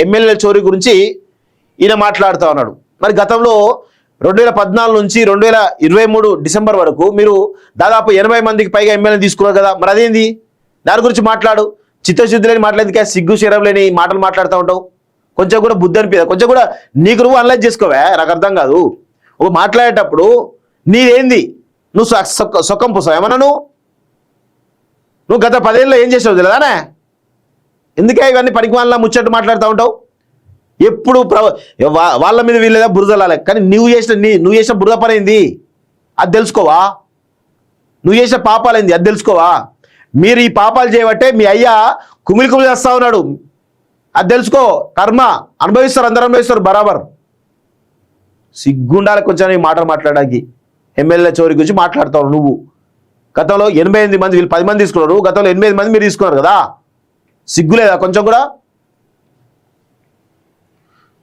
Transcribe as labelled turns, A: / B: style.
A: ఎమ్మెల్యేల చోరీ గురించి ఈయన మాట్లాడుతూ ఉన్నాడు. మరి గతంలో 2014 నుంచి 2023 డిసెంబర్ వరకు మీరు దాదాపు 80 మందికి పైగా ఎమ్మెల్యేలు తీసుకున్నారు కదా, మరి అదేంది? దాని గురించి మాట్లాడు. చిత్తశుద్ధి లేని మాట్లాడేందుకే సిగ్గు శరం లేని మాటలు మాట్లాడుతూ ఉంటావు. కొంచెం కూడా బుద్ధి అనిపించదు, కొంచెం కూడా నీకు నువ్వు అనలైజ్ చేసుకోవా? నాకు అర్థం కాదు. ఒక మాట్లాడేటప్పుడు నీదేంది? నువ్వు సొక్కం పోసావు ఏమన్నా? నువ్వు గత 10 ఏళ్ళలో ఏం చేసావు తెలియదానే? ఎందుకే ఇవన్నీ పనికిమాలిన ముచ్చట్టు మాట్లాడుతూ ఉంటావు? ఎప్పుడు వాళ్ళ మీద వీళ్ళేదా బురదలాలే, కానీ నువ్వు చేసిన బురద పని ఏంది అది తెలుసుకోవా? నువ్వు చేసిన పాపాలేంది అది తెలుసుకోవా? మీరు ఈ పాపాలు చేయబట్టే మీ అయ్యా కుమిలి చేస్తా ఉన్నాడు, అది తెలుసుకో. కర్మ అనుభవిస్తారు, అందరూ అనుభవిస్తారు బరాబర్. సిగ్గుండాలి కొంచెం ఈ మాటలు మాట్లాడడానికి. ఎమ్మెల్యే చోరీ గురించి మాట్లాడతావు నువ్వు. గతంలో 88 మంది, వీళ్ళు 10 మంది తీసుకున్నారు, గతంలో 8 మంది మీరు తీసుకున్నారు కదా, సిగ్గులేదా కొంచెం కూడా?